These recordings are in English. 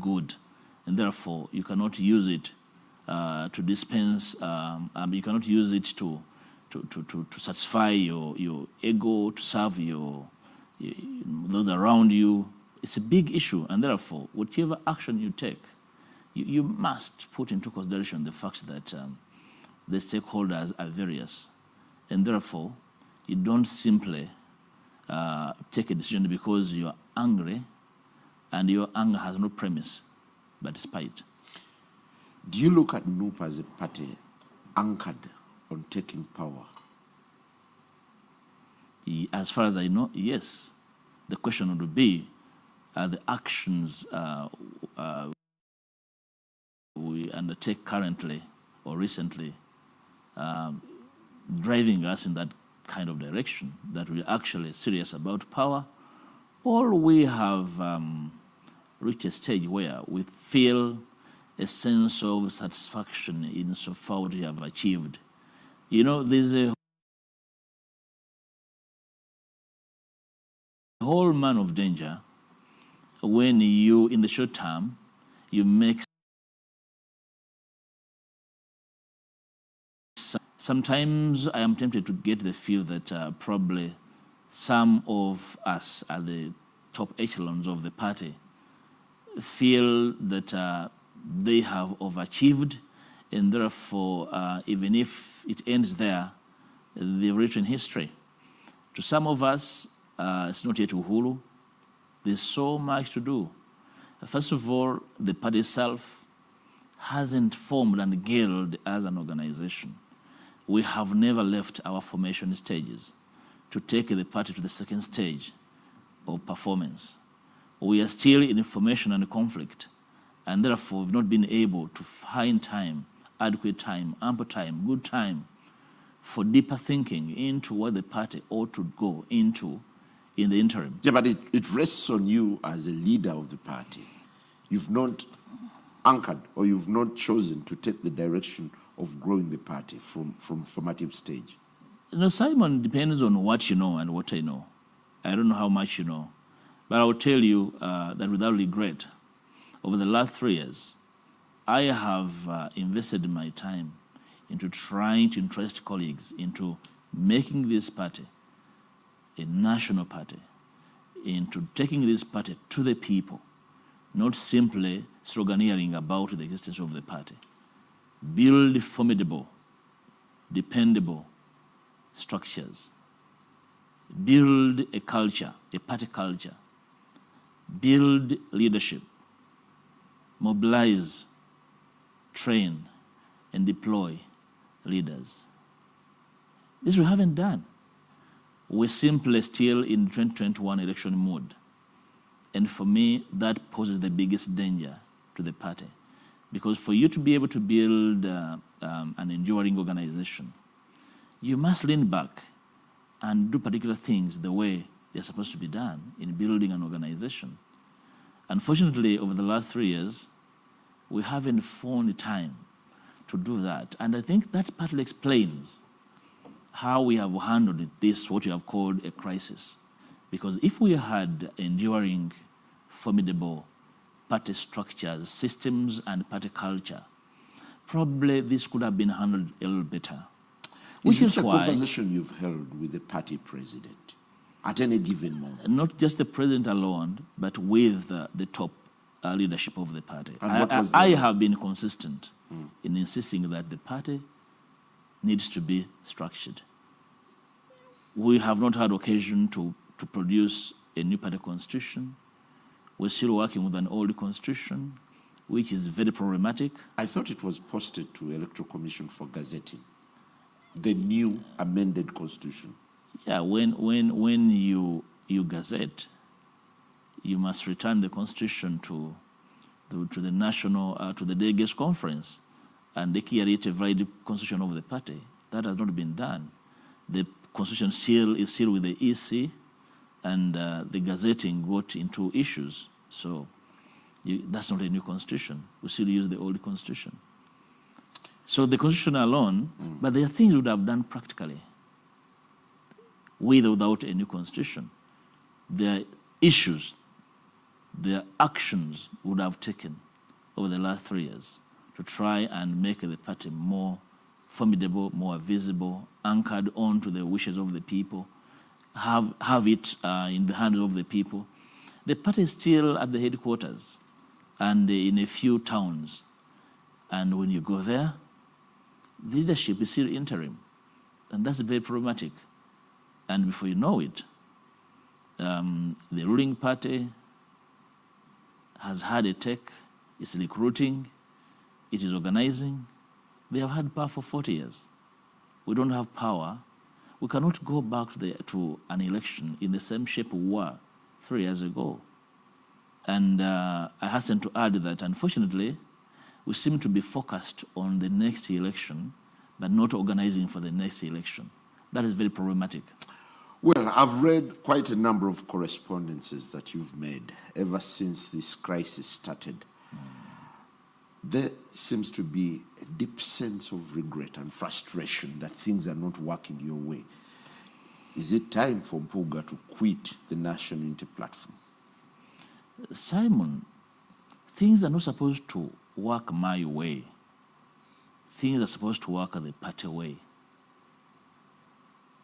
good, and therefore you cannot use it to dispense. You cannot use it to satisfy your ego, to serve those around you. It's a big issue, and therefore, whatever action you take, you must put into consideration the fact that the stakeholders are various, and therefore, you don't simply take a decision because you are angry, and your anger has no premise, but spite. Do you look at NUP as a party anchored on taking power? As far as I know, yes. The question would be, are the actions we undertake currently or recently driving us in that kind of direction, that we're actually serious about power, or we have reached a stage where we feel a sense of satisfaction in so far what we have achieved. You know, there's a whole man of danger when you, in the short term, you make. Sometimes I am tempted to get the feel that probably some of us at the top echelons of the party feel that they have overachieved, and therefore, even if it ends there, they've written history. To some of us, it's not yet Uhuru. There's so much to do. First of all, the party itself hasn't formed and geared as an organization. We have never left our formation stages to take the party to the second stage of performance. We are still in formation and conflict, and therefore we've not been able to find time, adequate time, ample time, good time for deeper thinking into what the party ought to go into in the interim. Yeah, but it rests on you as a leader of the party. You've not anchored, or you've not chosen to take the direction of growing the party from formative stage. You know, Simon, depends on what you know and what I know. I don't know how much you know, but I will tell you that without regret, over the last 3 years, I have invested my time into trying to interest colleagues into making this party a national party, into taking this party to the people, not simply sloganeering about the existence of the party. Build formidable, dependable structures. Build a culture, a party culture. Build leadership. Mobilize, train, and deploy leaders. This we haven't done. We're simply still in 2021 election mode. And for me, that poses the biggest danger to the party. Because for you to be able to build an enduring organization, you must lean back and do particular things the way they're supposed to be done in building an organization. Unfortunately, over the last 3 years, we haven't found time to do that. And I think that partly explains how we have handled this, what you have called a crisis. Because if we had enduring, formidable party structures, systems, and party culture, probably this could have been handled a little better. Which is a conversation you've held with the party president at any given moment? Not just the president alone, but with the top leadership of the party. I have been consistent in insisting that the party needs to be structured. We have not had occasion to produce a new party constitution. We're still working with an old constitution, which is very problematic. I thought it was posted to Electoral Commission for gazetting, the new amended constitution. Yeah, when you gazette, you must return the constitution to the national, to the delegates conference, and declare it a valid constitution of the party. That has not been done. The constitution is still with the EC, and the gazetting got into issues. So that's not a new constitution. We still use the old constitution. So the constitution alone, but there are things we would have done practically with or without a new constitution. There are issues the actions would have taken over the last 3 years to try and make the party more formidable, more visible, anchored on to the wishes of the people, have it in the hands of the people. The party is still at the headquarters and in a few towns. And when you go there, the leadership is still interim. And that's very problematic. And before you know it, the ruling party has had a take, it's recruiting, it is organizing. They have had power for 40 years. We don't have power. We cannot go back to an election in the same shape we were 3 years ago. And I hasten to add that, unfortunately, we seem to be focused on the next election, but not organizing for the next election. That is very problematic. Well, I've read quite a number of correspondences that you've made ever since this crisis started. There seems to be a deep sense of regret and frustration that things are not working your way. Is it time for Mpuuga to quit the National Unity Platform? Simon, things are not supposed to work my way. Things are supposed to work the party way.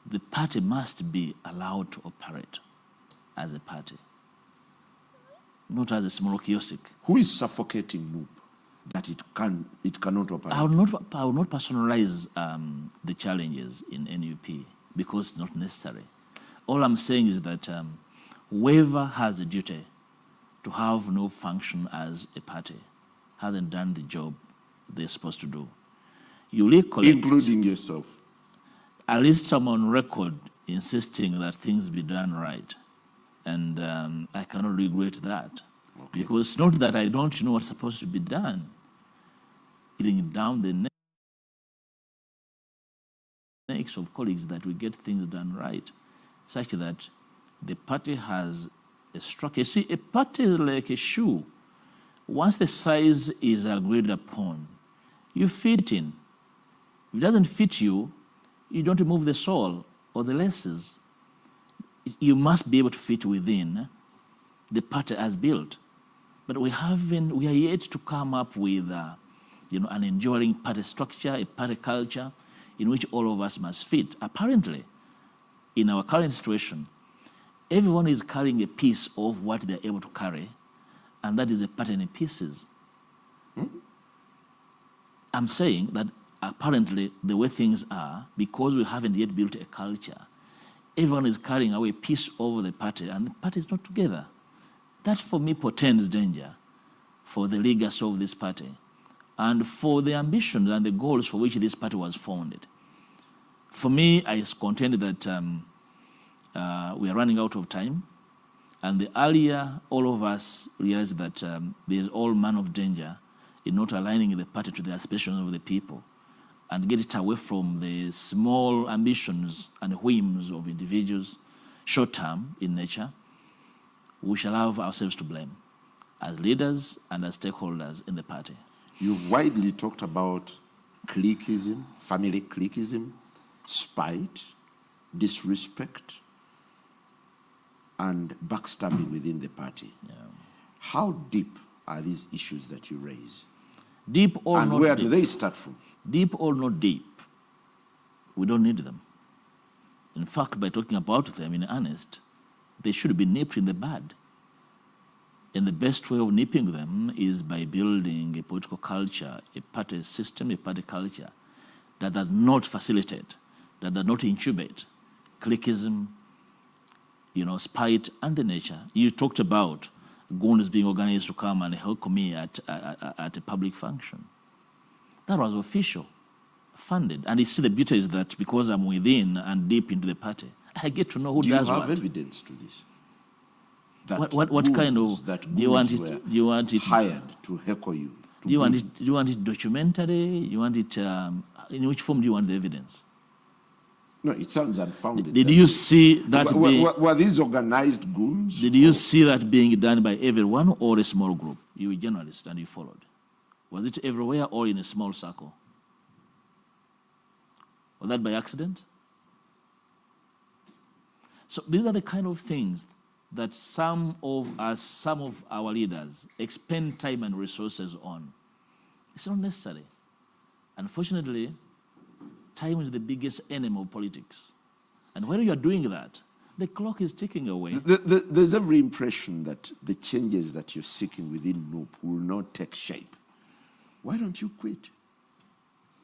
The party must be allowed to operate as a party, not as a small kiosk. Who is suffocating NUP that it cannot operate? I will not personalize the challenges in NUP because it's not necessary. All I'm saying is that whoever has a duty to have no function as a party hasn't done the job they're supposed to do. You recollect, including yourself. At least I'm on record insisting that things be done right. And I cannot regret that. Okay. Because it's not that I don't know what's supposed to be done. Getting down the necks of colleagues that we get things done right, such that the party has a structure. You see, a party is like a shoe. Once the size is agreed upon, you fit in. If it doesn't fit you, you don't remove the sole or the laces. You must be able to fit within the party as built. But we are yet to come up with an enduring party structure, a party culture in which all of us must fit. Apparently, in our current situation, everyone is carrying a piece of what they're able to carry, and that is a party in pieces. I'm saying that apparently the way things are, because we haven't yet built a culture, everyone is carrying away a piece of the party, and the party is not together. That, for me, portends danger for the legacy of this party and for the ambitions and the goals for which this party was founded. For me, I contend that we are running out of time, and the earlier all of us realize that there is all manner of danger in not aligning the party to the aspirations of the people and get it away from the small ambitions and whims of individuals, short-term in nature, we shall have ourselves to blame as leaders and as stakeholders in the party. You've widely talked about cliquism, family cliquism, spite, disrespect, and backstabbing within the party. Yeah. How deep are these issues that you raise? Deep or not deep? And where do they start from? Deep or not deep, we don't need them. In fact, by talking about them in earnest, they should be nipped in the bud. And the best way of nipping them is by building a political culture, a party system, a party culture that does not facilitate, that does not incubate cliquism, spite, and the nature. You talked about goons being organized to come and help me at a public function. That was official, funded. And you see, the beauty is that because I'm within and deep into the party, I get to know who does what. Do you have evidence to this? That what kind of? Do you want it hired to heckle you? Do you want it documentary? You want it? In which form do you want the evidence? No, it sounds unfounded. Did you see that? Were these organized goons? Did you see that being done by everyone or a small group? You were a journalist and you followed. Was it everywhere or in a small circle? Was that by accident? So these are the kind of things that some of us, some of our leaders, expend time and resources on. It's not necessary. Unfortunately, time is the biggest enemy of politics. And when you are doing that, the clock is ticking away. There's every impression that the changes that you're seeking within NUP will not take shape. Why don't you quit?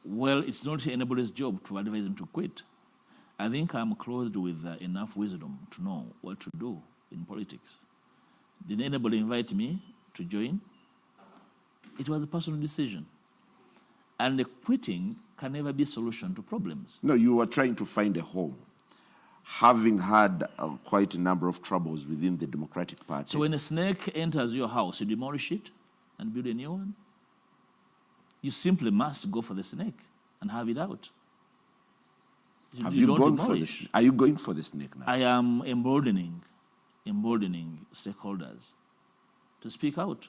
Well, it's not anybody's job to advise him to quit. I think I'm clothed with enough wisdom to know what to do in politics. Did anybody invite me to join? It was a personal decision. And the quitting can never be a solution to problems. No, you were trying to find a home, having had quite a number of troubles within the Democratic Party. So when a snake enters your house, you demolish it and build a new one? You simply must go for the snake and have it out. Have you gone for the snake? Are you going for the snake now? I am emboldening stakeholders to speak out.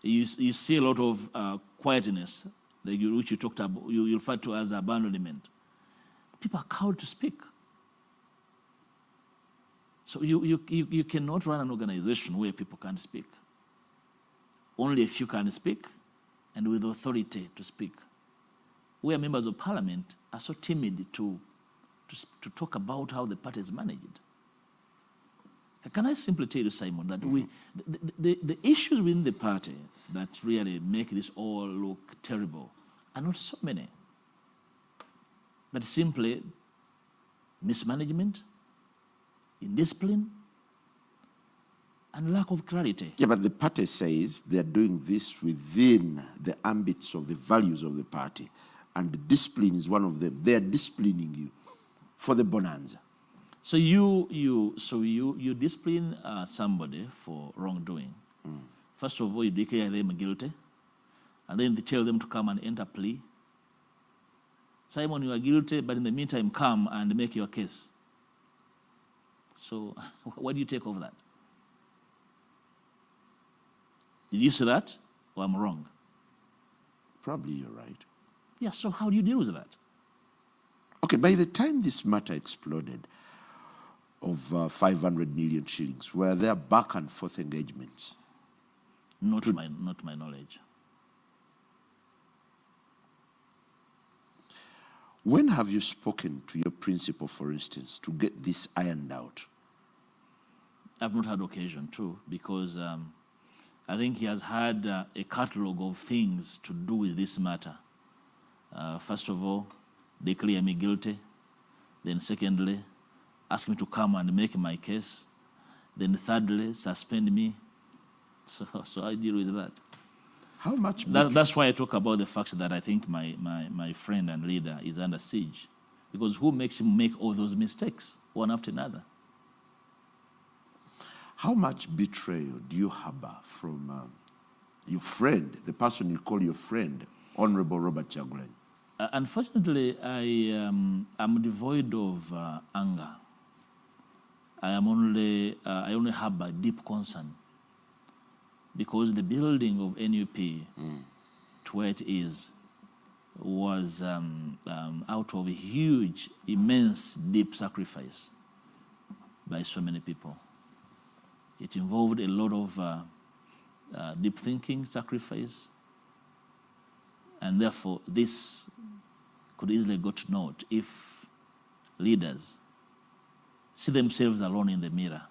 You see a lot of quietness, which you talked about, you referred to as abandonment. People are cowed to speak. So you cannot run an organization where people can't speak. Only a few can speak, and with authority to speak. Where members of parliament are so timid to talk about how the party is managed. Can I simply tell you, Simon, that the issues within the party that really make this all look terrible are not so many, but simply mismanagement, indiscipline, and lack of clarity. Yeah, but the party says they're doing this within the ambits of the values of the party, and the discipline is one of them. They are disciplining you for the bonanza. So you discipline somebody for wrongdoing. First of all, you declare them guilty, and then you tell them to come and enter plea. Simon, you are guilty, but in the meantime, come and make your case. So what do you take of that? Did you say that, or I'm wrong? Probably you're right. Yeah, so how do you deal with that? Okay, by the time this matter exploded of 500 million shillings, were there back and forth engagements? Not my knowledge. When have you spoken to your principal, for instance, to get this ironed out? I've not had occasion to, because I think he has had a catalogue of things to do with this matter. First of all, declare me guilty. Then secondly, ask me to come and make my case. Then thirdly, suspend me. So I deal with that. How much? That's why I talk about the fact that I think my friend and leader is under siege. Because who makes him make all those mistakes, one after another? How much betrayal do you harbor from your friend, the person you call your friend, Honorable Robert Kyagulanyi? Unfortunately, I'm devoid of anger. I only harbor deep concern, because the building of NUP to where it is was out of a huge, immense, deep sacrifice by so many people. It involved a lot of deep thinking, sacrifice, and therefore this could easily go to naught if leaders see themselves alone in the mirror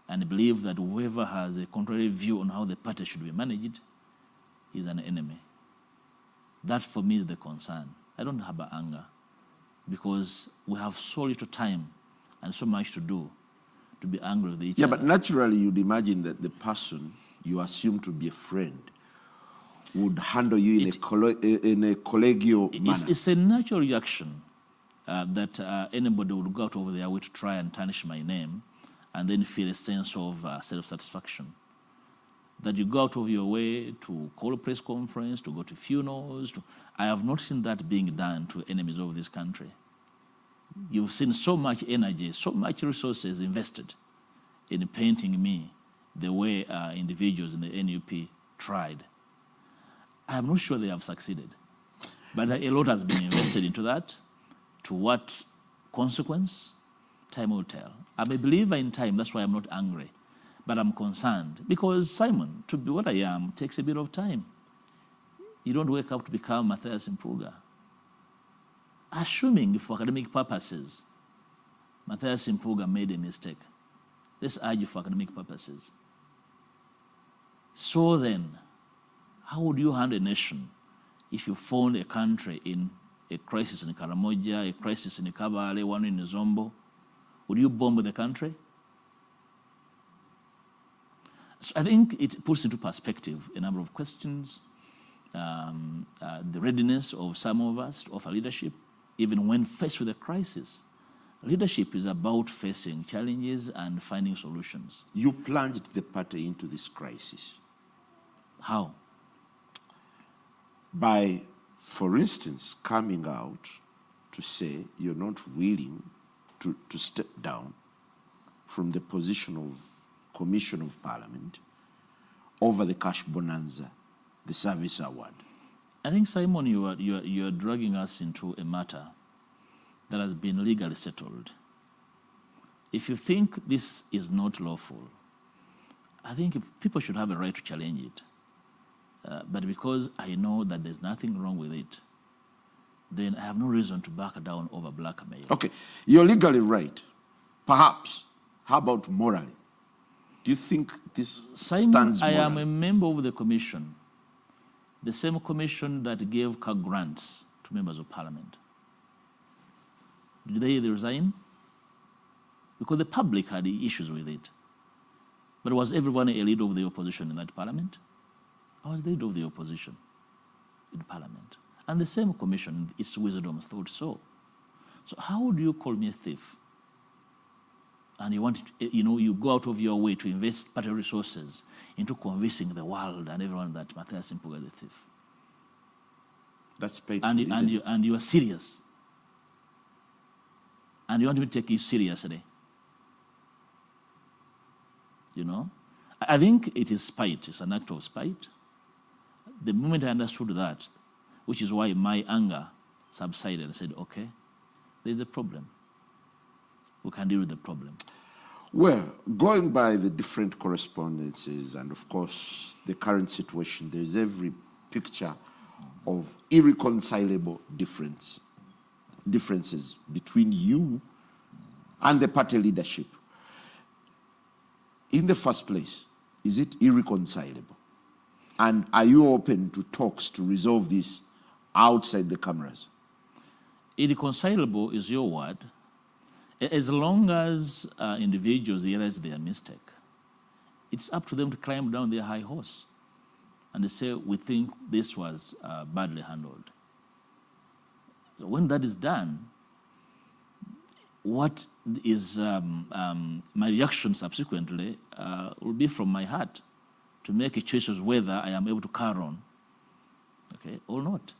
and believe that whoever has a contrary view on how the party should be managed is an enemy. That for me is the concern. I don't harbor anger, because we have so little time and so much to do to be angry with each other. Yeah, but naturally you'd imagine that the person you assume to be a friend would handle you in a collegial manner. It's a natural reaction that anybody would go out over their way to try and tarnish my name and then feel a sense of self-satisfaction. That you go out of your way to call a press conference, to go to funerals. I have not seen that being done to enemies of this country. You've seen so much energy, so much resources invested in painting me the way individuals in the NUP tried. I am not sure they have succeeded. But a lot has been invested into that. To what consequence? Time will tell. I'm a believer in time, that's why I'm not angry. But I'm concerned because, Simon, to be what I am takes a bit of time. You don't wake up to become Mathias Mpuuga. Assuming for academic purposes, Mathias Mpuuga made a mistake. Let's argue for academic purposes. So then, how would you handle a nation if you found a country in a crisis in Karamoja, a crisis in Kabale, one in Zombo? Would you bomb the country? So I think it puts into perspective a number of questions, the readiness of some of us to offer leadership, even when faced with a crisis. Leadership is about facing challenges and finding solutions. You plunged the party into this crisis. How? By, for instance, coming out to say you're not willing to step down from the position of Commission of Parliament over the cash bonanza, the service award. I think, Simon, you are dragging us into a matter that has been legally settled. If you think this is not lawful, I think people should have a right to challenge it. But because I know that there's nothing wrong with it, then I have no reason to back down over blackmail. Okay, you're legally right. Perhaps. How about morally? Do you think this Simon, stands morally? I am a member of the commission, the same commission that gave grants to members of parliament. Did they resign? Because the public had issues with it. But was everyone a leader of the opposition in that parliament? I was the leader of the opposition in parliament. And the same commission, its wisdom, thought so. So how would you call me a thief? And you want, you go out of your way to invest party resources into convincing the world and everyone that Mathias Mpuuga is a thief. That's painful, and you are serious. And you want me to take you seriously. I think it is spite. It's an act of spite. The moment I understood that, which is why my anger subsided, and said, okay, there's a problem. We can deal with the problem. Well, going by the different correspondences and, of course, the current situation, there's every picture of irreconcilable differences between you and the party leadership. In the first place, is it irreconcilable? And are you open to talks to resolve this outside the cameras? Irreconcilable is your word. As long as individuals realize their mistake, it's up to them to climb down their high horse and they say, we think this was badly handled. So when that is done, what is my reaction subsequently will be from my heart to make a choice as whether I am able to carry on, okay, or not.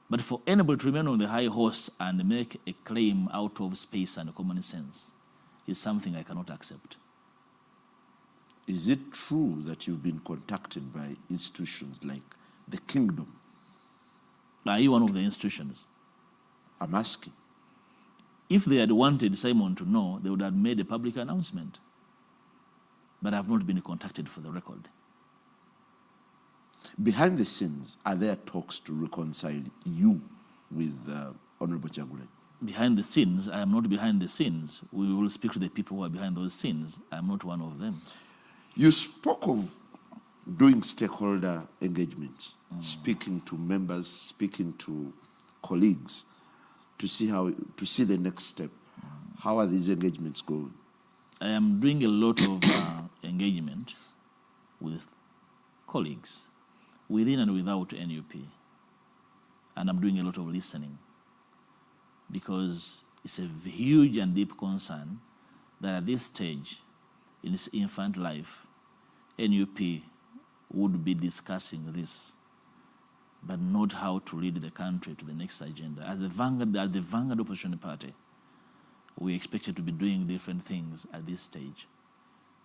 But for anybody to remain on the high horse and make a claim out of space and common sense is something I cannot accept. Is it true that you've been contacted by institutions like the Kingdom? Are you one of the institutions? I'm asking. If they had wanted Simon to know, they would have made a public announcement. But I have not been contacted for the record. Behind the scenes, are there talks to reconcile you with Honorable Chagule? Behind the scenes, I am not behind the scenes. We will speak to the people who are behind those scenes. I am not one of them. You spoke of doing stakeholder engagements, speaking to members, speaking to colleagues to see the next step. How are these engagements going? I am doing a lot of engagement with colleagues within and without NUP. And I'm doing a lot of listening because it's a huge and deep concern that at this stage in its infant life, NUP would be discussing this, but not how to lead the country to the next agenda. As the vanguard opposition party, we expected to be doing different things at this stage.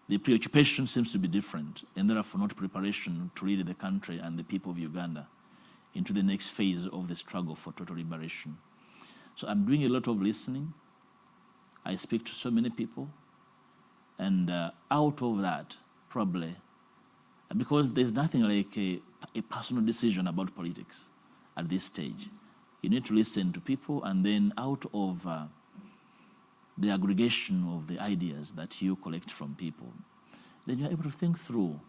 The preoccupation seems to be different, and therefore not preparation to lead the country and the people of Uganda into the next phase of the struggle for total liberation. So I'm doing a lot of listening, I speak to so many people, and out of that, probably, because there's nothing like a personal decision about politics at this stage. You need to listen to people, and then out of the aggregation of the ideas that you collect from people, then you're able to think through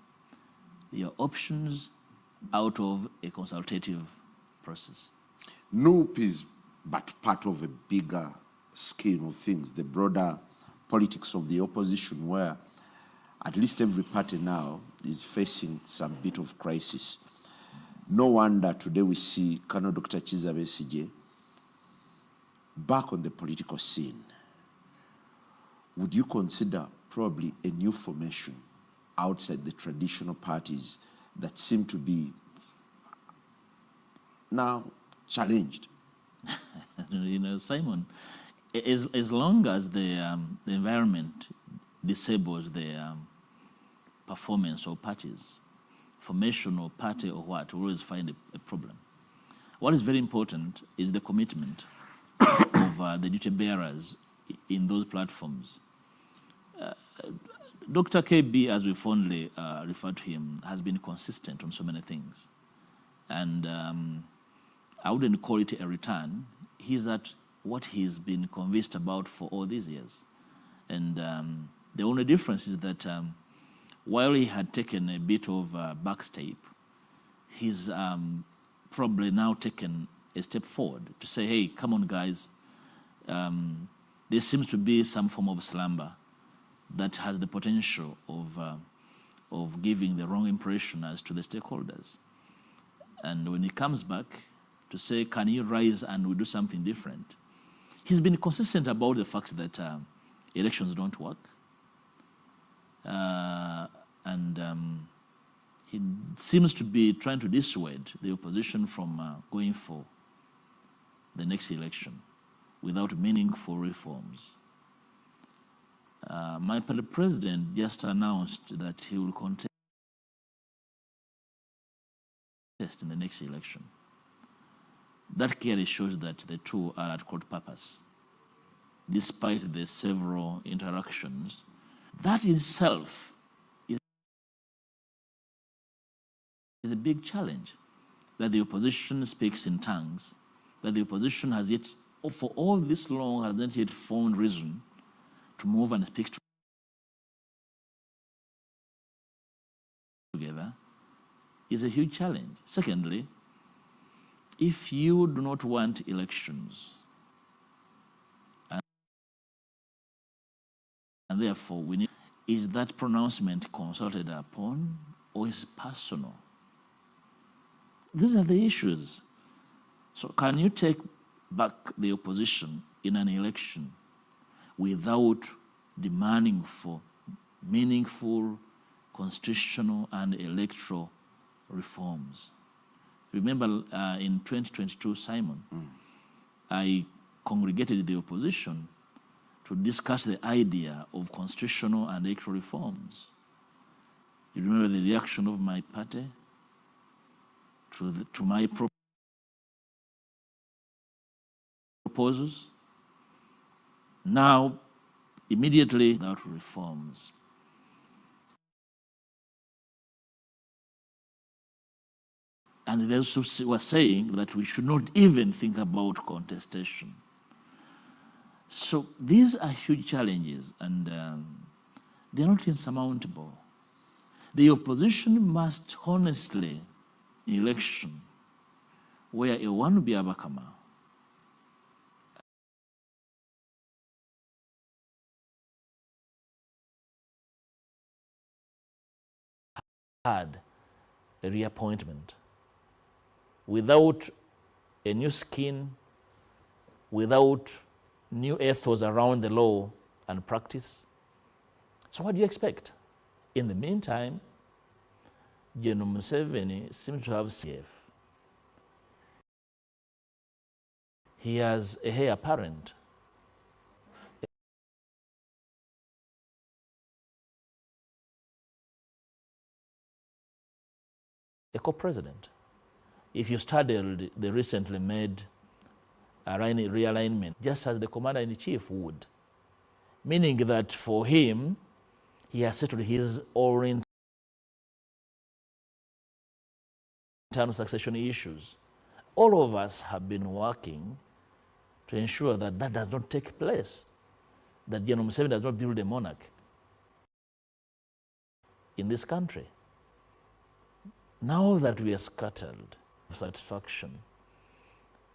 your options out of a consultative process. NUP is but part of a bigger scheme of things, the broader politics of the opposition, where at least every party now is facing some bit of crisis. No wonder today we see Colonel Dr. Kizza Besigye back on the political scene. Would you consider probably a new formation outside the traditional parties that seem to be now challenged? You know, Simon, as long as the environment disables the performance of parties, formation or party or what, we always find a problem. What is very important is the commitment of the duty bearers in those platforms. Dr. KB, as we fondly refer to him, has been consistent on so many things. And I wouldn't call it a return. He's at what he's been convinced about for all these years. And the only difference is that while he had taken a bit of backstep, he's probably now taken a step forward to say, hey, come on, guys. There seems to be some form of slumber that has the potential of giving the wrong impression as to the stakeholders. And when he comes back to say, can you rise and we do something different? He's been consistent about the fact that elections don't work. He seems to be trying to dissuade the opposition from going for the next election without meaningful reforms. My party president just announced that he will contest in the next election. That clearly shows that the two are at cross purpose, despite the several interactions. That itself is a big challenge, that the opposition speaks in tongues, that the opposition has yet, for all this long, has not yet found reason to move and speak together, is a huge challenge. Secondly, if you do not want elections, and therefore we need, is that pronouncement consulted upon or is it personal? These are the issues. So can you take back the opposition in an election without demanding for meaningful constitutional and electoral reforms? Remember in 2022, Simon, I congregated the opposition to discuss the idea of constitutional and electoral reforms. You remember the reaction of my party to my proposals? Now, immediately, without reforms. And they also were saying that we should not even think about contestation. So these are huge challenges, and they're not insurmountable. The opposition must honestly, in election, where a one be abakama, had a reappointment without a new skin, without new ethos around the law and practice. So what do you expect? In the meantime, General Museveni seems to have CF. He has a heir apparent, a co-president. If you studied the recently made realignment, just as the commander-in-chief would, meaning that for him, he has settled his own internal succession issues. All of us have been working to ensure that that does not take place, that General Museveni does not build a monarch in this country. Now that we are scattered of satisfaction,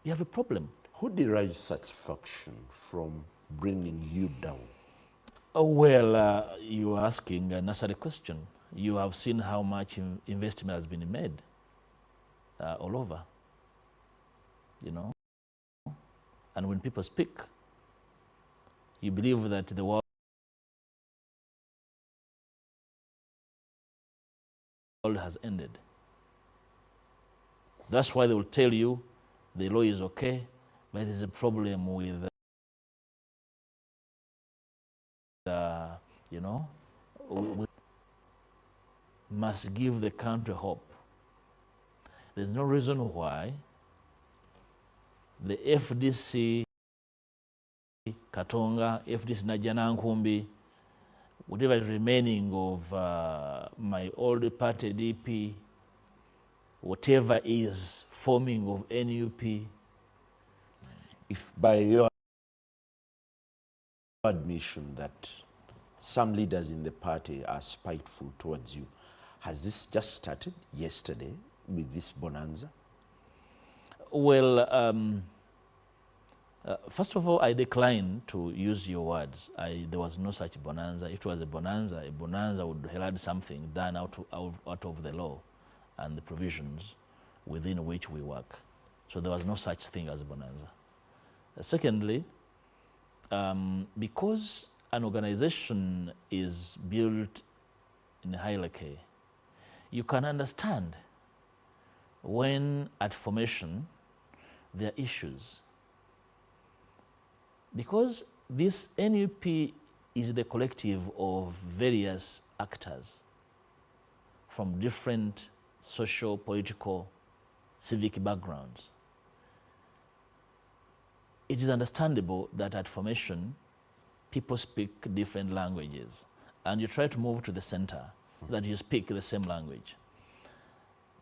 we have a problem. Who derives satisfaction from bringing you down? Oh, well, you are asking a necessary question. You have seen how much investment has been made all over, you know. And when people speak, you believe that the world has ended. That's why they will tell you the law is okay, but there's a problem with, you know, we must give the country hope. There's no reason why the FDC, Katonga, FDC Najanankumbi, whatever is remaining of my old party DP, whatever is forming of NUP. If by your admission that some leaders in the party are spiteful towards you, has this just started yesterday with this bonanza? Well, first of all, I decline to use your words. There was no such bonanza. If it was a bonanza would herald something done out of the law and the provisions within which we work. So there was no such thing as a bonanza. Secondly, because an organization is built in a hierarchy, you can understand when at formation there are issues. Because this NUP is the collective of various actors from different social, political, civic backgrounds. It is understandable that at formation, people speak different languages, and you try to move to the center so that you speak the same language.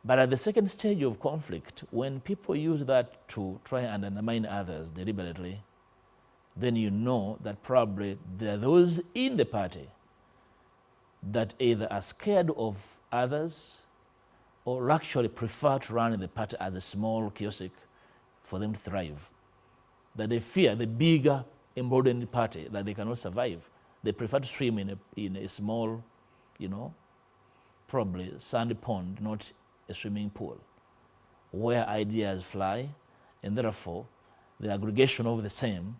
But at the second stage of conflict, when people use that to try and undermine others deliberately, then you know that probably there are those in the party that either are scared of others or actually prefer to run the party as a small kiosk for them to thrive. That they fear the bigger emboldened party, that they cannot survive. They prefer to swim in a small, you know, probably sandy pond, not a swimming pool, where ideas fly, and therefore the aggregation of the same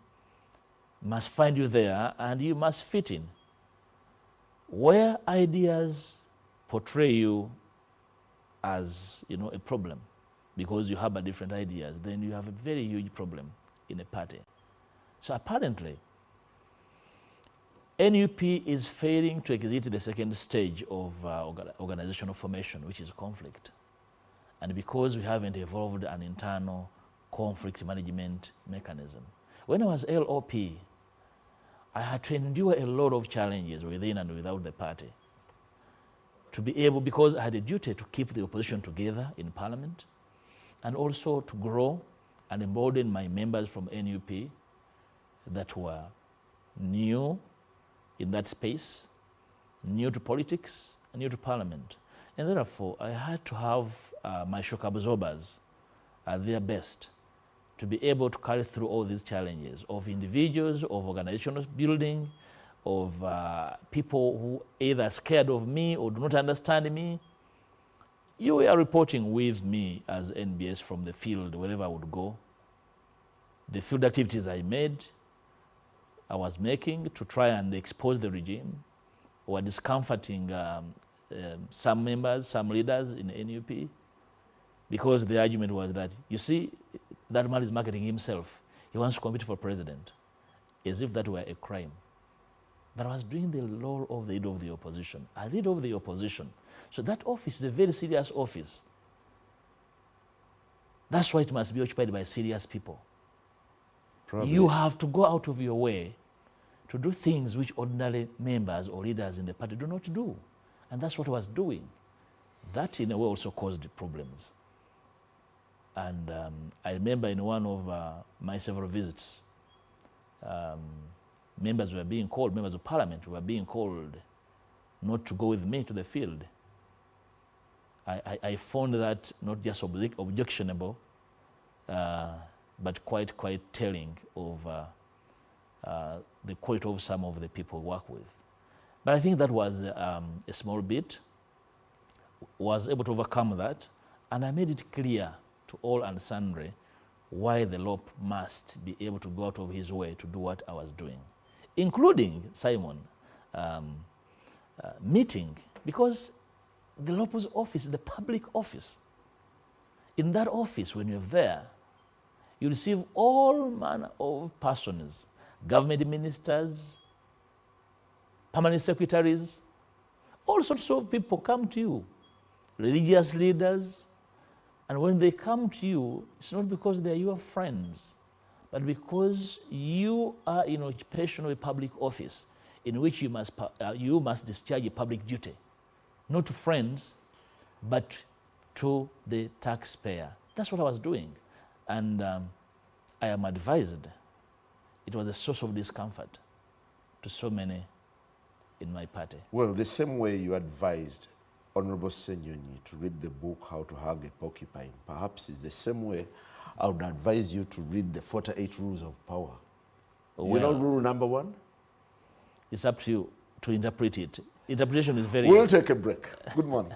must find you there and you must fit in. Where ideas portray you as, you know, a problem because you harbor different ideas, then you have a very huge problem in a party. So apparently, NUP is failing to exit the second stage of organizational formation, which is conflict. And because we haven't evolved an internal conflict management mechanism. When I was LOP, I had to endure a lot of challenges within and without the party to be able, because I had a duty to keep the opposition together in parliament and also to grow and embolden my members from NUP that were new in that space, new to politics, new to parliament. And therefore, I had to have my shock absorbers at their best to be able to carry through all these challenges of individuals, of organizational building, of people who either are scared of me or do not understand me. You were reporting with me as NBS from the field, wherever I would go. The field activities I was making to try and expose the regime, or discomforting some members, some leaders in NUP, because the argument was that, you see, that man is marketing himself. He wants to compete for president, as if that were a crime. But I was doing the role of the leader of the opposition. I lead of the opposition. So that office is a very serious office. That's why it must be occupied by serious people. Probably. You have to go out of your way to do things which ordinary members or leaders in the party do not do. And that's what I was doing. That in a way also caused problems. And I remember in one of my several visits, members were being called, members of parliament were being called not to go with me to the field. I found that not just objectionable, but quite telling of the quality of some of the people we work with. But I think that was a small bit, was able to overcome that, and I made it clear to all and sundry why the LOP must be able to go out of his way to do what I was doing, including Simon meeting, because the LOP's office is the public office. In that office, when you're there, you receive all manner of persons, government ministers, permanent secretaries, all sorts of people come to you, religious leaders. And when they come to you, it's not because they're your friends, but because you are in occupation of a public office in which you must discharge a public duty, not to friends, but to the taxpayer. That's what I was doing. And I am advised it was a source of discomfort to so many in my party. Well, the same way you advised Honorable Senyonyi to read the book How to Hug a Porcupine, perhaps it's the same way I would advise you to read the 48 Rules of Power. Well, you know rule number 1? It's up to you to interpret it. Interpretation is very We'll easy. take a break. Good morning.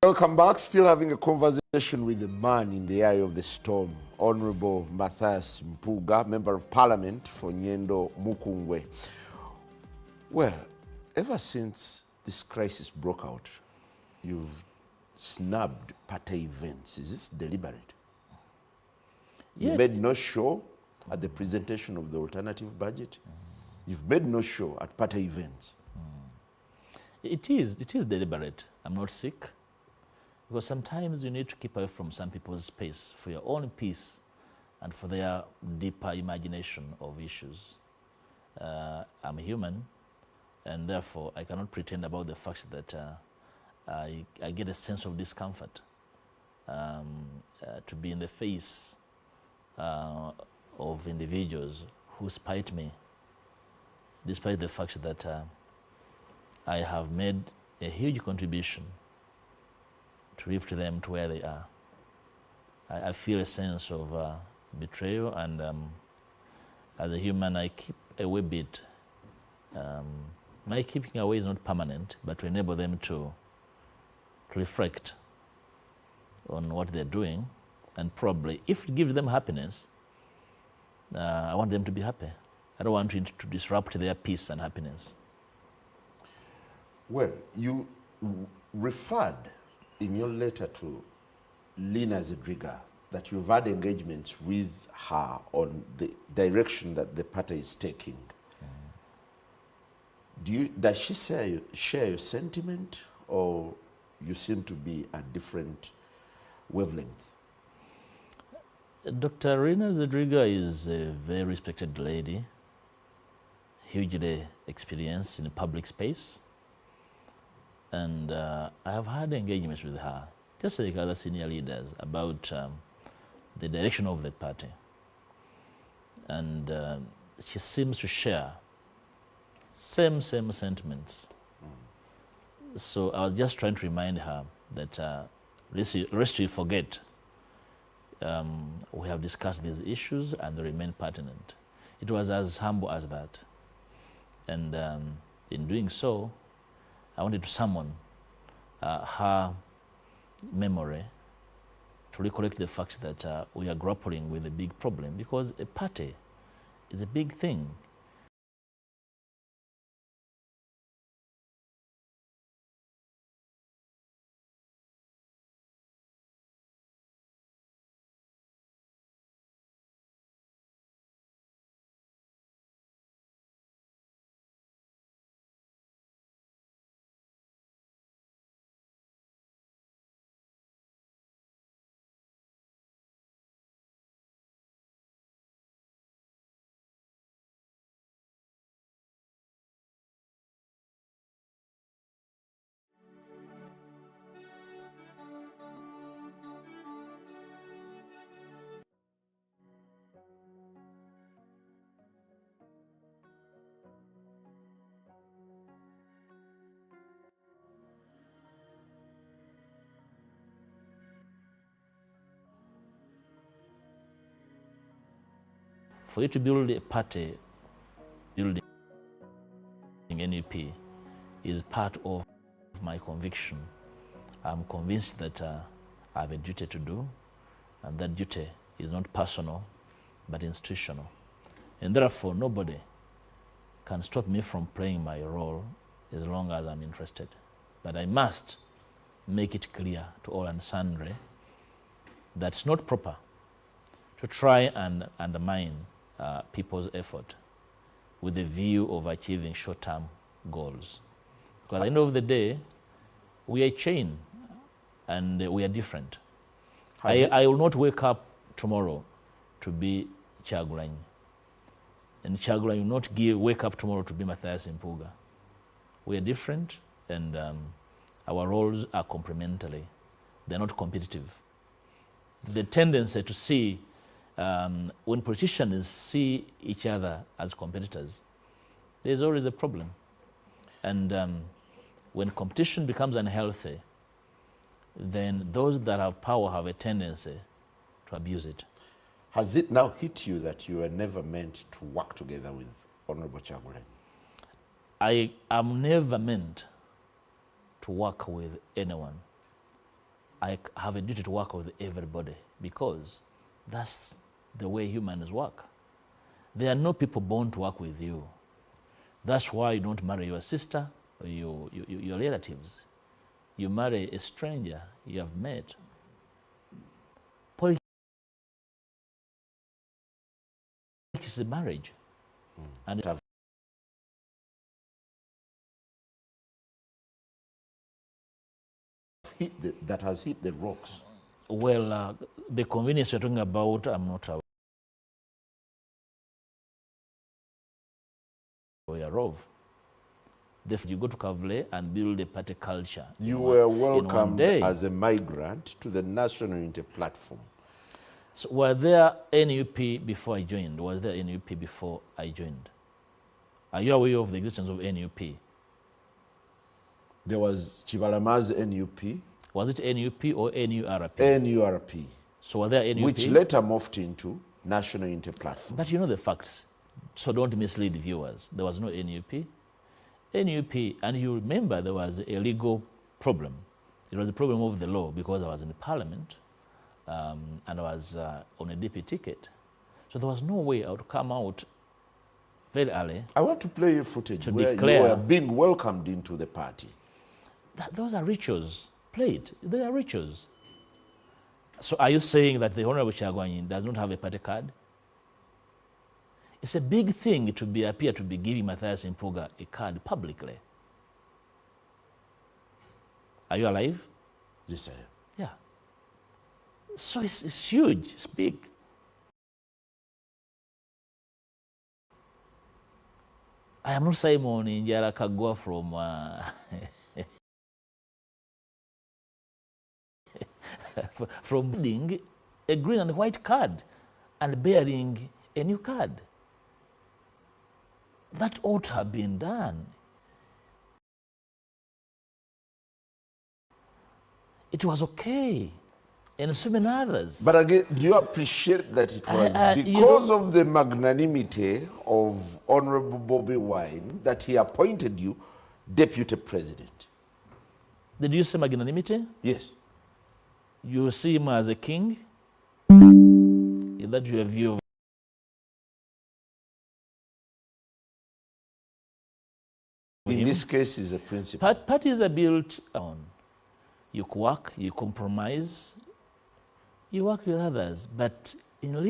Welcome back. Still having a conversation with the man in the eye of the storm, Honorable Mathias Mpuuga, Member of Parliament for Nyendo Mukungwe. Well, ever since this crisis broke out, you've snubbed party events. Is this deliberate? You made no show at the presentation of the alternative budget. You've made no show at party events. It is deliberate. I'm not sick. Because sometimes you need to keep away from some people's space for your own peace and for their deeper imagination of issues. I'm human, and therefore I cannot pretend about the fact that I get a sense of discomfort to be in the face of individuals who spite me, despite the fact that I have made a huge contribution to lift them to where they are. I feel a sense of betrayal, and as a human, I keep a wee bit. My keeping away is not permanent, but to enable them to reflect on what they're doing, and probably, if it gives them happiness, I want them to be happy. I don't want to disrupt their peace and happiness. Well, you referred in your letter to Lina Zedriga that you've had engagements with her on the direction that the party is taking. Does she share your sentiment, or you seem to be at different wavelengths? Dr. Lina Zedriga is a very respected lady, hugely experienced in the public space. And I have had engagements with her, just like other senior leaders, about the direction of the party. And she seems to share same sentiments. So I was just trying to remind her that lest you forget, we have discussed these issues and they remain pertinent. It was as humble as that. And in doing so, I wanted to summon her memory to recollect the fact that we are grappling with a big problem, because a party is a big thing. For you to build a party, building NUP is part of my conviction. I'm convinced that I have a duty to do, and that duty is not personal, but institutional. And therefore, nobody can stop me from playing my role as long as I'm interested. But I must make it clear to all and sundry that it's not proper to try and undermine people's effort with the view of achieving short-term goals. Because at the end of the day, we are a chain and we are different. I will not wake up tomorrow to be Kyagulanyi, and Kyagulanyi will not wake up tomorrow to be Mathias Mpuuga. We are different, and our roles are complementary. They're not competitive. The tendency to see when politicians see each other as competitors, there's always a problem. And when competition becomes unhealthy, then those that have power have a tendency to abuse it. Has it now hit you that you were never meant to work together with Honorable Kyagulanyi? I am never meant to work with anyone I have a duty to work with everybody because that's the way humans work. There are no people born to work with you. That's why you don't marry your sister or your relatives. You marry a stranger you have met. Politics is a marriage. And that has hit the rocks. well, the convenience you're talking about, I'm not aware of. You go to Kavle and build a party culture. You were welcomed day. as a migrant to the National Unity Platform. So were there NUP before I joined? Was there NUP before I joined? Are you aware of the existence of NUP? There was Chibalama's NUP. Was it NUP or NURP? NURP. So were there NUP? Which later morphed into National Unity Platform. But you know the facts, so don't mislead viewers. There was no NUP. NUP, and you remember there was a legal problem. It was a problem of the law because I was in the parliament and I was on a DP ticket. So there was no way I would come out very early. I want to play a footage where declare, you were being welcomed into the party. Those are rituals. Play it. They are rituals. So are you saying that the Honorable Chagwanyi does not have a party card? It's a big thing to appear to be giving Mathias Mpuuga a card publicly. Are you alive? Yes, I am. Yeah. So it's huge, it's big. I am not Simon Njara Kagwa from from holding a green and white card and bearing a new card. That ought to have been done. It was okay, and so many others. But again, do you appreciate that it was because of the magnanimity of Honorable Bobi Wine that he appointed you Deputy President? Did you say magnanimity? Yes. You see him as a king? Is that your view of in this case is a principle? Parties are built on you work, you compromise, you work with others, but in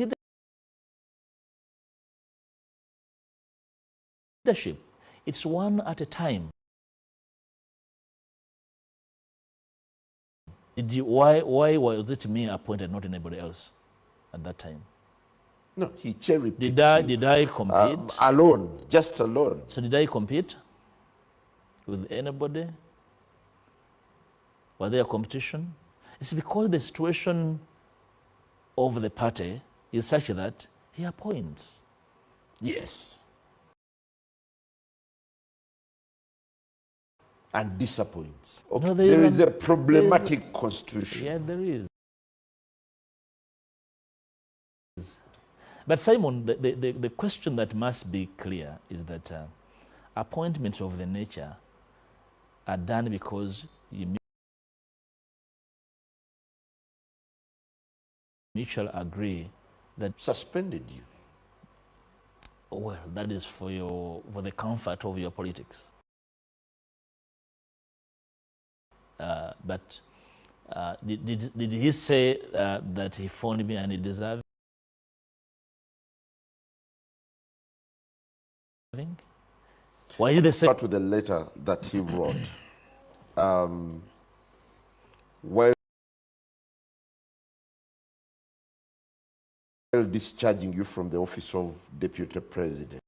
leadership, it's one at a time. Why was it me appointed, not anybody else at that time? No, he cherry-picked Did I compete? Alone, just alone. So did I compete with anybody? Was there a competition? It's because the situation of the party is such that he appoints. Yes. And disappoints. Okay. No, there is a problematic constitution. Yeah, there is. But Simon, the question that must be clear is that appointments of the nature are done because you mutually agree that suspended you. Well, that is for the comfort of your politics. But did he say that he found me undeserving? Why did they say? Start with the letter that he wrote. While discharging you from the office of Deputy President,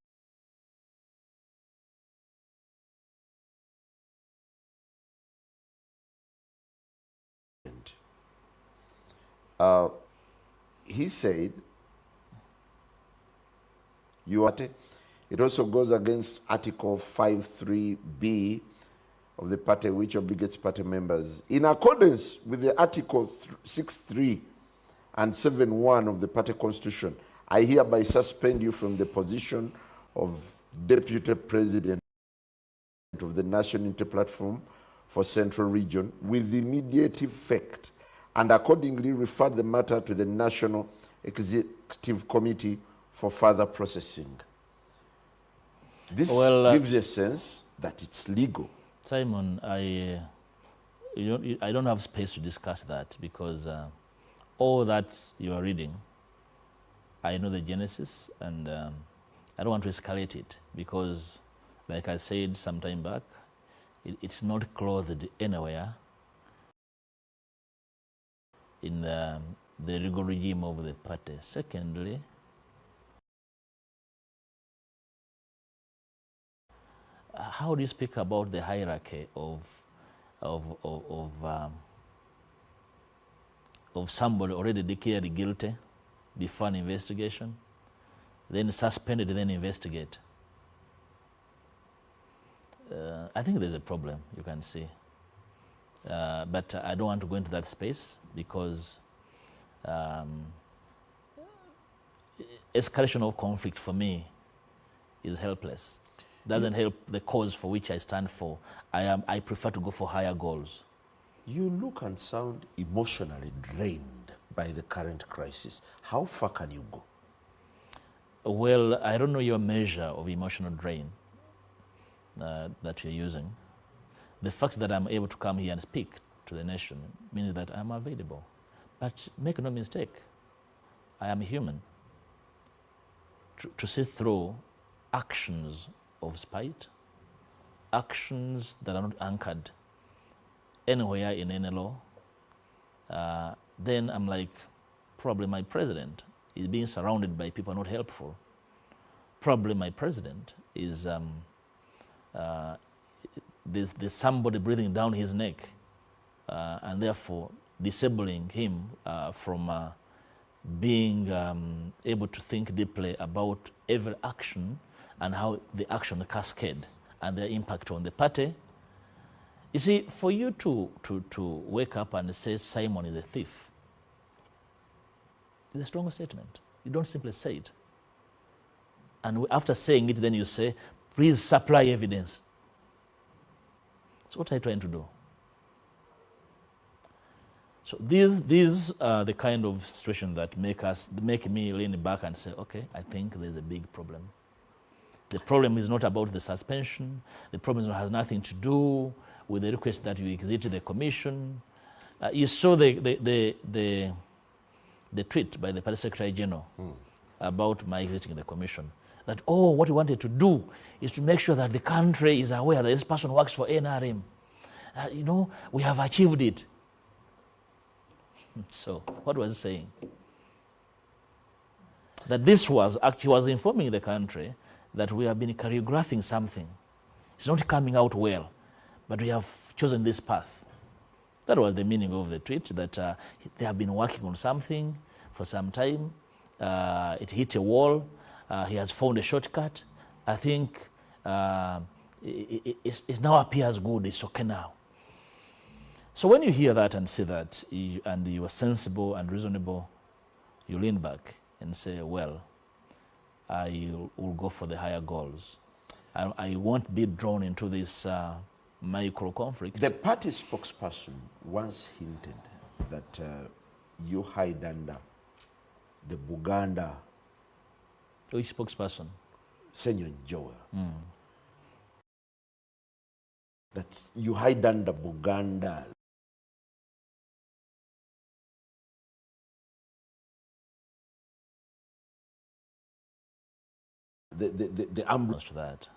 he said, it also goes against Article 5.3b of the party, which obligates party members, in accordance with the Article 6.3 and 7.1 of the party constitution, I hereby suspend you from the position of Deputy President of the National Unity Platform for Central Region with immediate effect and accordingly referred the matter to the National Executive Committee for further processing. This gives a sense that it's legal. Simon, I don't have space to discuss that because all that you are reading, I know the genesis, and I don't want to escalate it because, like I said some time back, it's not clothed anywhere in the legal regime of the party. Secondly, how do you speak about the hierarchy of somebody already declared guilty before an investigation, then suspended, then investigate? I think there's a problem, you can see. But I don't want to go into that space because escalation of conflict for me is helpless. Doesn't help the cause for which I stand for. I prefer to go for higher goals. You look and sound emotionally drained by the current crisis. How far can you go? Well, I don't know your measure of emotional drain that you're using. The fact that I'm able to come here and speak to the nation means that I'm available. But make no mistake, I am human. To see through actions of spite, actions that are not anchored anywhere in any law, then I'm like, probably my president is being surrounded by people not helpful. Probably my president is, there's somebody breathing down his neck and therefore disabling him from being able to think deeply about every action and how the action cascade and their impact on the party. You see, for you to wake up and say Simon is a thief, it's a strong statement. You don't simply say it. And after saying it, then you say, please supply evidence. So what are you trying to do? So these are the kind of situations that make me lean back and say, okay, I think there's a big problem. The problem is not about the suspension. The problem has nothing to do with the request that you exit the commission. You saw the tweet by the Party Secretary General about my exiting the commission. That, oh, what we wanted to do is to make sure that the country is aware that this person works for NRM. You know, we have achieved it. So, what was he saying? That this was, actually was informing the country that we have been choreographing something. It's not coming out well, but we have chosen this path. That was the meaning of the tweet, that they have been working on something for some time. It hit a wall. He has found a shortcut. I think it now appears good. It's okay now. So when you hear that and see that, and you are sensible and reasonable, you lean back and say, well, I will go for the higher goals. I won't be drawn into this micro conflict. The party spokesperson once hinted that you hide under the Buganda. Which spokesperson? Senyon Joel. That you hide under Buganda. The ambulance to that.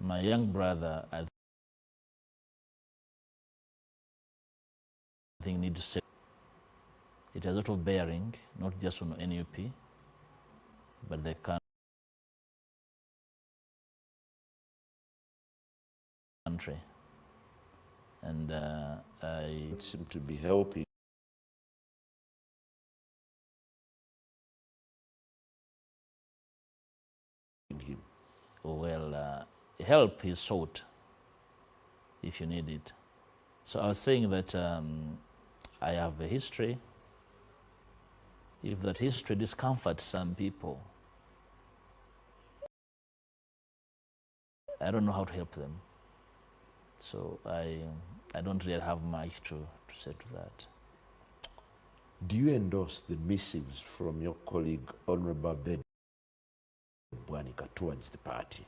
My young brother, I think, need to say it has a lot of bearing, not just on NUP, but the country. And I seem to be helping. Him. Well, help is sought if you need it. So I was saying that I have a history. If that history discomforts some people, I don't know how to help them. So I don't really have much to say to that. Do you endorse the missives from your colleague, Honorable Bobi towards the party?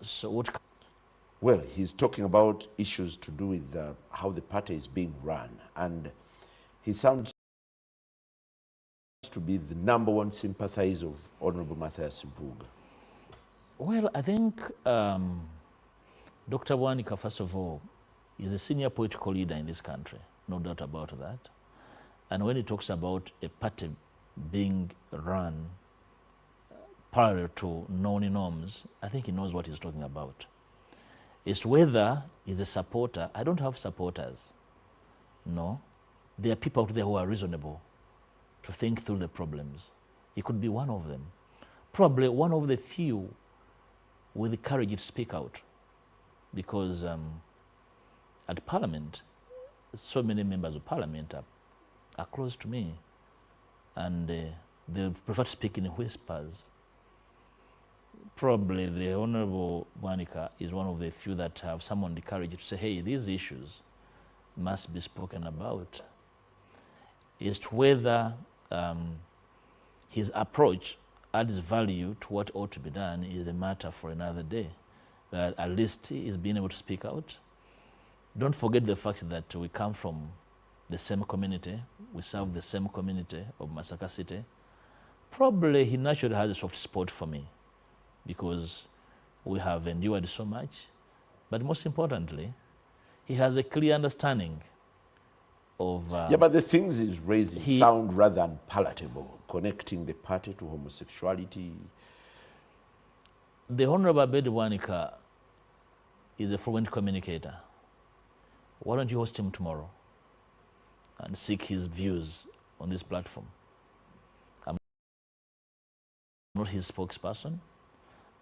So what? Well, he's talking about issues to do with how the party is being run, and he sounds to be the #1 sympathizer of Honorable Mathias Mpuuga. Well, I think Dr. Bwanika, first of all, is a senior political leader in this country, no doubt about that. And when he talks about a party being run parallel to known norms, I think he knows what he's talking about. It's whether he's a supporter. I don't have supporters. No. There are people out there who are reasonable to think through the problems. He could be one of them. Probably one of the few with the courage to speak out. Because at Parliament, so many members of Parliament are close to me. And they prefer to speak in whispers. Probably the Honorable Bwanika is one of the few that have someone the courage to say, hey, these issues must be spoken about. Is whether his approach adds value to what ought to be done is a matter for another day. But at least he is being able to speak out. Don't forget the fact that we come from the same community. We serve the same community of Masaka City. Probably he naturally has a soft spot for me, because we have endured so much. But most importantly, he has a clear understanding of... yeah, but the things he's raising sound rather unpalatable, connecting the party to homosexuality. The Honorable Bobi Bwanika is a fluent communicator. Why don't you host him tomorrow and seek his views on this platform? I'm not his spokesperson.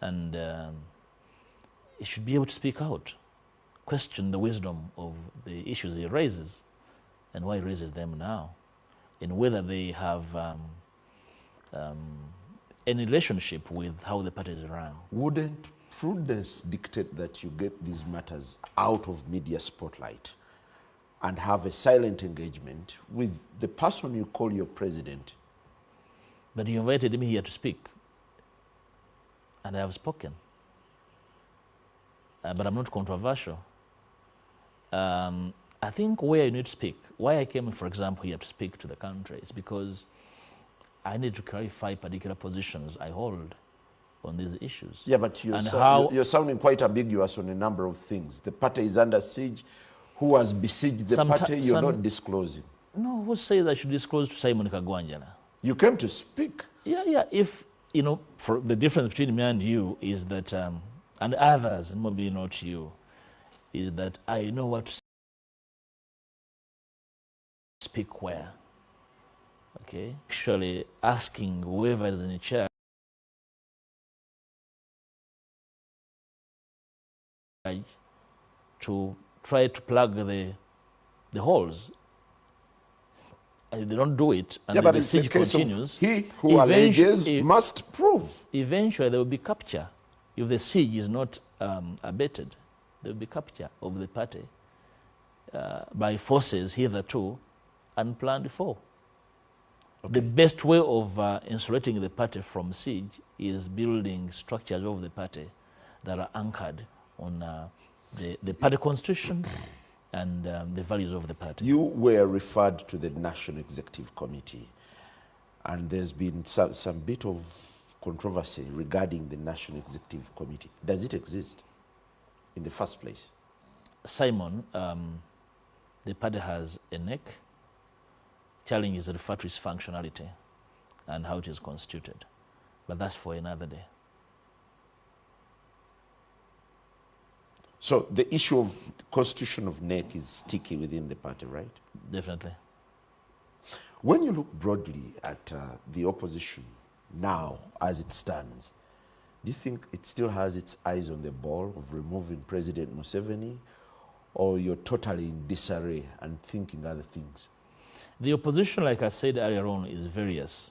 And he should be able to speak out, question the wisdom of the issues he raises and why he raises them now, and whether they have any relationship with how the party is run. Wouldn't prudence dictate that you get these matters out of media spotlight and have a silent engagement with the person you call your president? But you invited me here to speak. And I have spoken, but I'm not controversial. I think where you need to speak, why I came, for example, here to speak to the country is because I need to clarify particular positions I hold on these issues. Yeah, but you're sounding quite ambiguous on a number of things. The party is under siege. Who has besieged the party? You're not disclosing. No, who says I should disclose to Simon Kagwanjana? You came to speak. Yeah, if... You know, for the difference between me and you is that, and others, maybe not you, is that I know what to speak where. Okay? Actually asking whoever is in charge to try to plug the holes. And if they don't do it, and the siege continues, he who alleges must prove. Eventually, there will be capture. If the siege is not abated, there will be capture of the party by forces hitherto unplanned for. Okay. The best way of insulating the party from siege is building structures of the party that are anchored on the party constitution and the values of the party. You were referred to the National Executive Committee, and there's been some bit of controversy regarding the National Executive Committee. Does it exist in the first place? Simon, the party has a neck. Challenge is referred to its functionality and how it is constituted. But that's for another day. So the issue of constitution of NEC is sticky within the party, right? Definitely. When you look broadly at the opposition now as it stands, do you think it still has its eyes on the ball of removing President Museveni, or you're totally in disarray and thinking other things? The opposition, like I said earlier on, is various.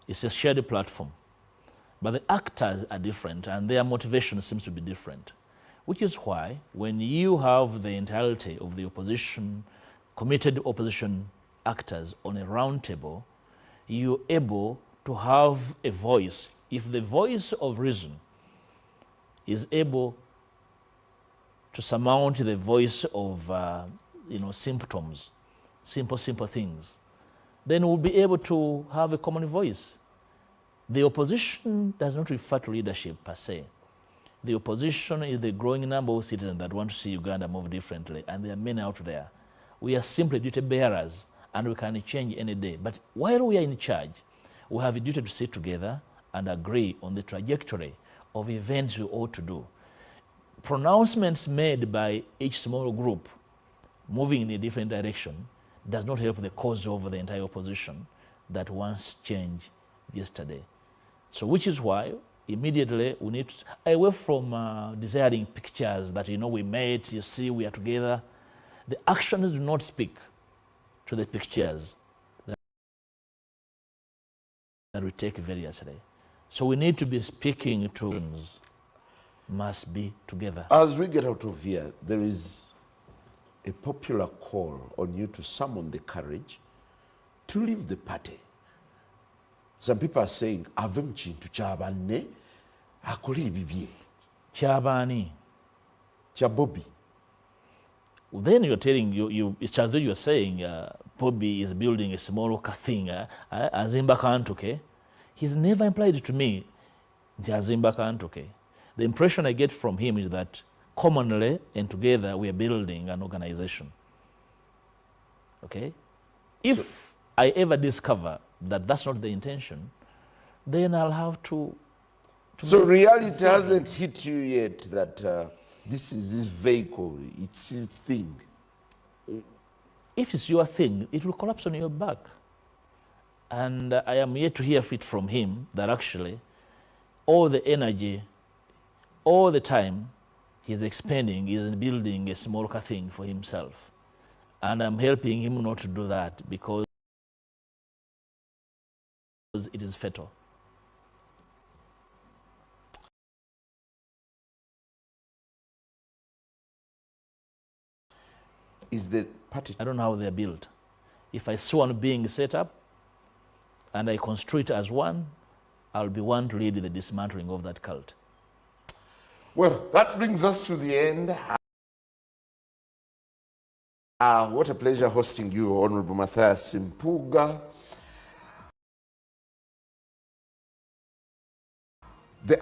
It's a shared platform. But the actors are different, and their motivation seems to be different. Which is why when you have the entirety of the opposition, committed opposition actors on a round table, you're able to have a voice. If the voice of reason is able to surmount the voice of symptoms, simple things, then we'll be able to have a common voice. The opposition does not refer to leadership per se. The opposition is the growing number of citizens that want to see Uganda move differently, and there are many out there. We are simply duty bearers, and we can change any day. But while we are in charge, we have a duty to sit together and agree on the trajectory of events we ought to do. Pronouncements made by each small group moving in a different direction does not help the cause of the entire opposition that wants change yesterday. So which is why immediately we need to, away from desiring pictures that, we met, you see, we are together. The actions do not speak to the pictures that we take variously. So we need to be speaking to must be together. As we get out of here, there is a popular call on you to summon the courage to leave the party. Some people are saying, "Avem chintu chabane akole bibie." Chabani. Chabobi. Then you're telling it's as though you're saying Bobi is building a small thing, Azimba Kantuke. He's never implied to me the Azimba Kantuke. The impression I get from him is that commonly and together we are building an organization. Okay? If I ever discover that that's not the intention, then I'll have to so reality hasn't hit you yet that this is his vehicle, it's his thing. If it's your thing, it will collapse on your back. And I am yet to hear it from him that actually all the energy, all the time he's expending is in building a small thing for himself. And I'm helping him not to do that because it is fatal. Is the party? I don't know how they're built. If I see one being set up and I construe it as one, I'll be one to lead the dismantling of that cult. Well, that brings us to the end. What a pleasure hosting you, Honorable Mathias Mpuuga. The